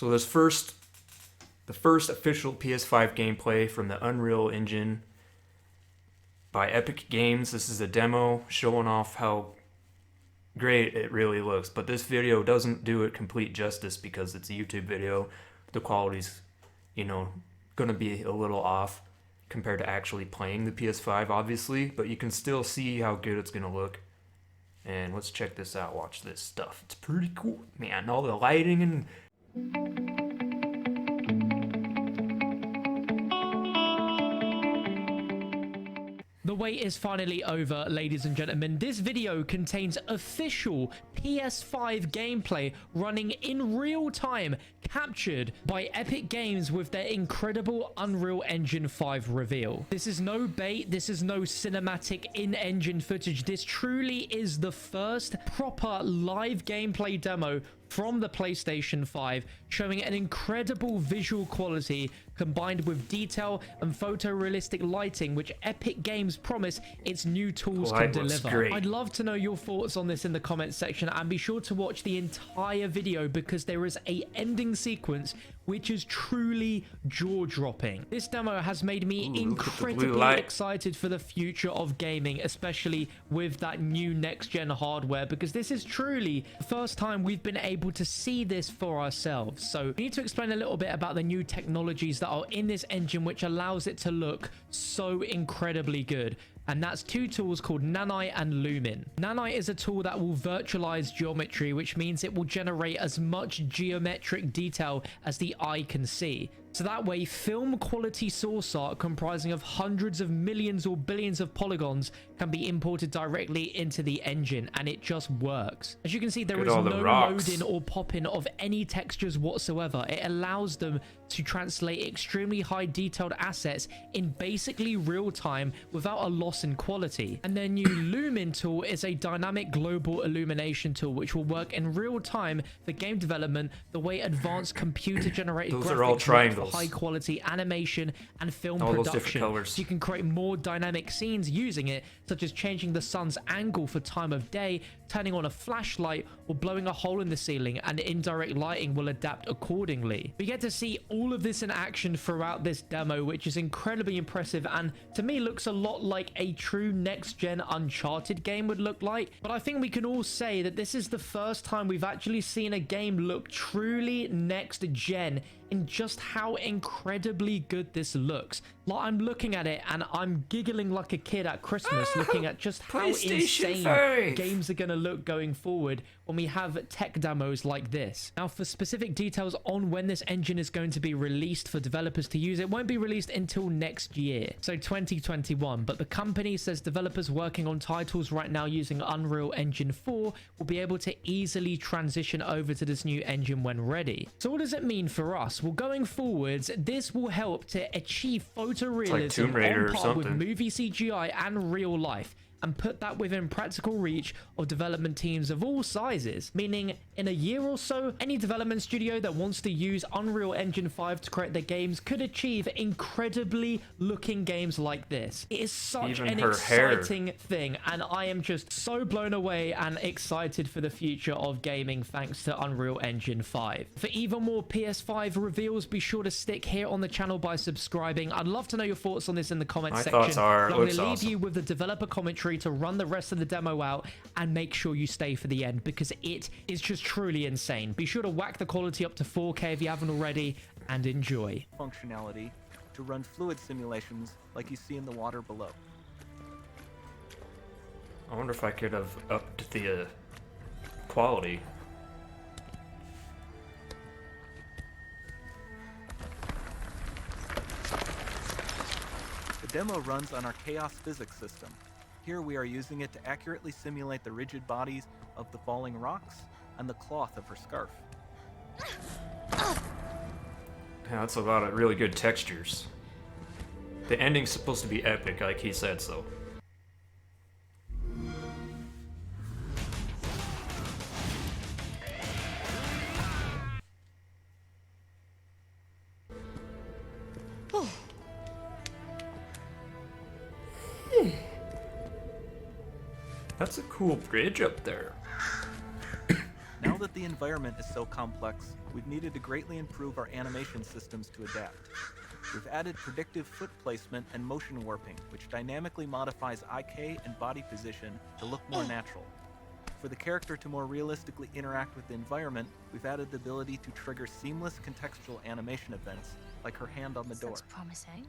So the first official PS5 gameplay from the Unreal Engine by Epic Games. This is a demo showing off how great it really looks, but this video doesn't do it complete justice because it's a YouTube video. The quality's, gonna be a little off compared to actually playing the PS5, obviously, but you can still see how good it's gonna look. And let's check this out. Watch this stuff. It's pretty cool, man. All the lighting and the wait is finally over, ladies and gentlemen. This video contains official PS5 gameplay running in real time, captured by Epic Games with their incredible Unreal Engine 5 reveal. This is no bait, this is no cinematic in-engine footage. This truly is the first proper live gameplay demo from the PlayStation 5, showing an incredible visual quality combined with detail and photorealistic lighting, which Epic Games promise its new tools can deliver. Great. I'd love to know your thoughts on this in the comments section, and be sure to watch the entire video because there is a ending sequence which is truly jaw-dropping. This demo has made me incredibly excited for the future of gaming, especially with that new next-gen hardware, because this is truly the first time we've been able to see this for ourselves. So we need to explain a little bit about the new technologies that are in this engine which allows it to look so incredibly good. And that's two tools called Nanite and Lookin. Nanite is a tool that will virtualize geometry, which means it will generate as much geometric detail as the eye can see. So that way, film quality source art comprising of hundreds of millions or billions of polygons can be imported directly into the engine, and it just works. As you can see, there is no loading or popping of any textures whatsoever. It allows them to translate extremely high detailed assets in basically real time without a loss in quality. And their new Lookin tool is a dynamic global illumination tool which will work in real time for game development the way advanced computer generated graphics work for high quality animation and film production. So you can create more dynamic scenes using it, such as changing the sun's angle for time of day, turning on a flashlight, or blowing a hole in the ceiling, and indirect lighting will adapt accordingly. We get to see all of this in action throughout this demo, which is incredibly impressive and to me looks a lot like a true next-gen Uncharted game would look like. But I think we can all say that this is the first time we've actually seen a game look truly next-gen in just how incredibly good this looks. Like, I'm looking at it and I'm giggling like a kid at Christmas, looking at just how insane games are going to look going forward when we have tech demos like this. Now, for specific details on when this engine is going to be released for developers to use, it won't be released until next year, so 2021. But the company says developers working on titles right now using Unreal Engine 4 will be able to easily transition over to this new engine when ready. So what does it mean for us? Well, going forwards, this will help to achieve photorealism on par with movie CGI and real life, and put that within practical reach of development teams of all sizes, meaning in a year or so, any development studio that wants to use Unreal Engine 5 to create their games could achieve incredibly looking games like this. It is such an exciting thing, and I am just so blown away and excited for the future of gaming thanks to Unreal Engine 5. For even more PS5 reveals, be sure to stick here on the channel by subscribing. I'd love to know your thoughts on this in the comments section. I'm going to leave you with the developer commentary to run the rest of the demo out, and make sure you stay for the end because it is just truly insane. Be sure to whack the quality up to 4K if you haven't already, and enjoy. Functionality to run fluid simulations like you see in the water below. I wonder if I could have upped the quality. The demo runs on our chaos physics system. Here we are using it to accurately simulate the rigid bodies of the falling rocks and the cloth of her scarf. Yeah, that's a lot of really good textures. The ending's supposed to be epic, like he said so. That's a cool bridge up there. Now that the environment is so complex, we've needed to greatly improve our animation systems to adapt. We've added predictive foot placement and motion warping, which dynamically modifies IK and body position to look more natural. For the character to more realistically interact with the environment, we've added the ability to trigger seamless contextual animation events, like her hand on the door. That's promising.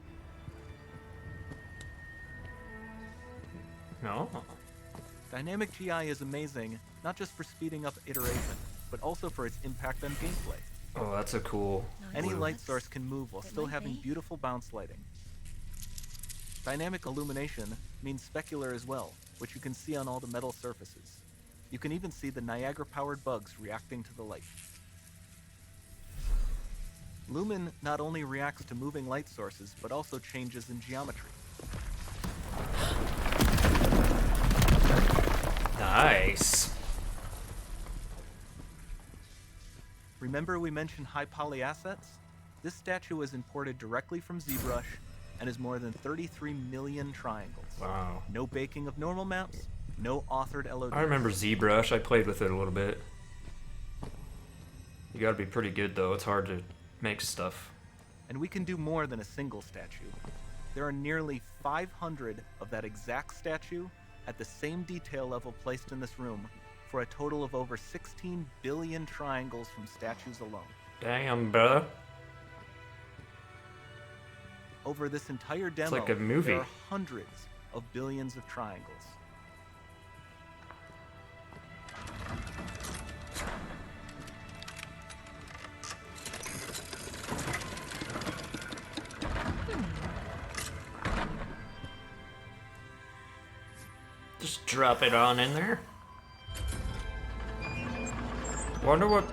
No. Dynamic GI is amazing, not just for speeding up iteration, but also for its impact on gameplay. Oh, that's a cool. Any blue. light source can move while still having beautiful bounce lighting. Dynamic illumination means specular as well, which you can see on all the metal surfaces. You can even see the Niagara-powered bugs reacting to the light. Lumen not only reacts to moving light sources, but also changes in geometry. Nice. Remember we mentioned high poly assets? This statue was imported directly from ZBrush and is more than 33 million triangles. Wow. No baking of normal maps, no authored LODs. I remember ZBrush. I played with it a little bit. You gotta be pretty good though. It's hard to make stuff. And we can do more than a single statue. There are nearly 500 of that exact statue at the same detail level placed in this room, for a total of over 16 billion triangles from statues alone. Damn, bruh. Over this entire demo, like a movie. there are hundreds of billions of triangles. Just drop it on in there. Wonder what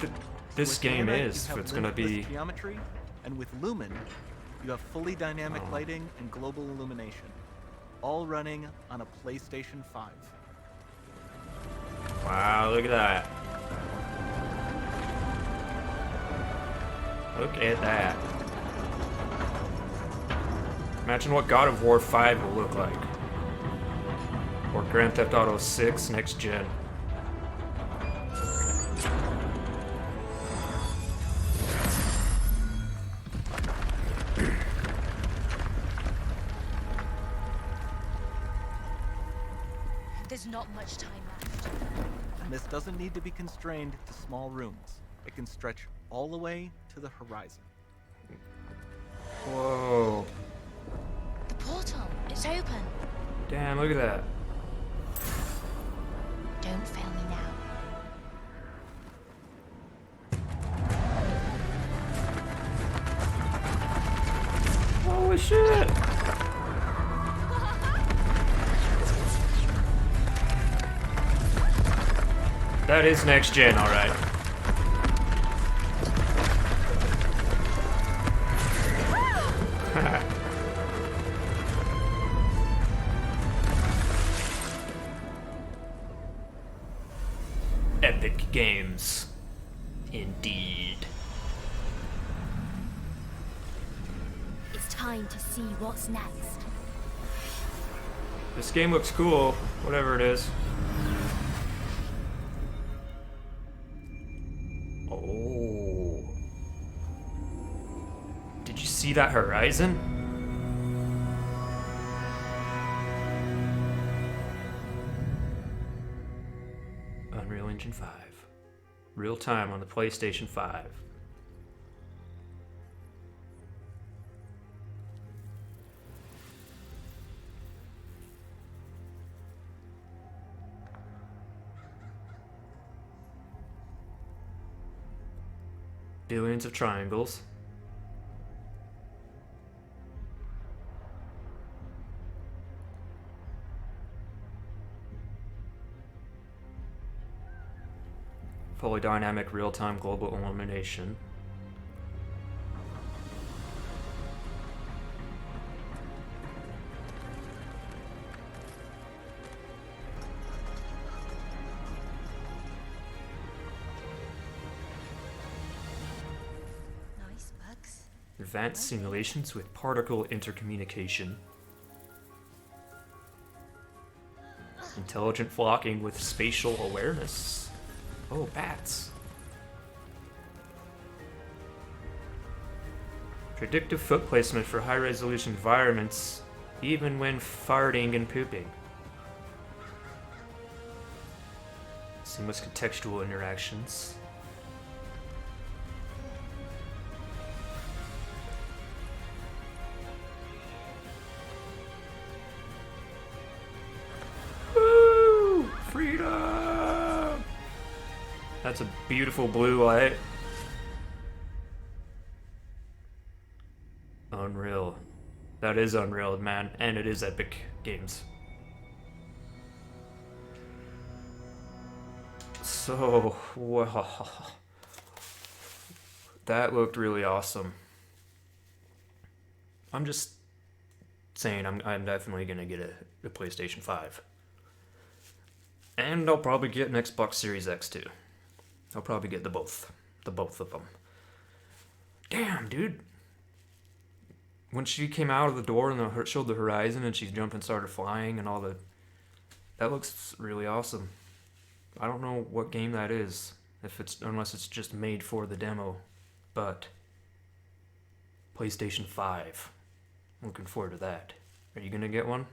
this With game Nanite, is. you If have it's gonna limitless be. geometry, and with Lumen, you have fully dynamic Oh. lighting and global illumination, all running on a PlayStation 5. Wow, look at that. Look at that. Imagine what God of War 5 will look like. Or Grand Theft Auto 6 next gen. There's not much time left. And this doesn't need to be constrained to small rooms. It can stretch all the way to the horizon. Whoa. The portal, it's open. Damn, look at that. Don't fail me now. Holy shit. That is next gen, alright. Epic games. Indeed. It's time to see what's next. This game looks cool, whatever it is. Oh. Did you see that horizon? Unreal Engine 5. Real time on the PlayStation 5. Billions of triangles. Fully dynamic real-time global illumination. Nice bugs. Advanced simulations with particle intercommunication. Intelligent flocking with spatial awareness. Oh, bats. Predictive foot placement for high-resolution environments, even when farting and pooping. Seamless contextual interactions. Woo! Freedom! That's a beautiful blue light. Unreal. That is Unreal, man. And it is Epic Games. So, wow. That looked really awesome. I'm just saying I'm definitely gonna get a PlayStation 5. And I'll probably get an Xbox Series X too. I'll probably get the both of them. Damn, dude. When she came out of the door and showed the horizon and she jumped and started flying and all the... That looks really awesome. I don't know what game that is, unless it's just made for the demo, but PlayStation 5. Looking forward to that. Are you gonna get one?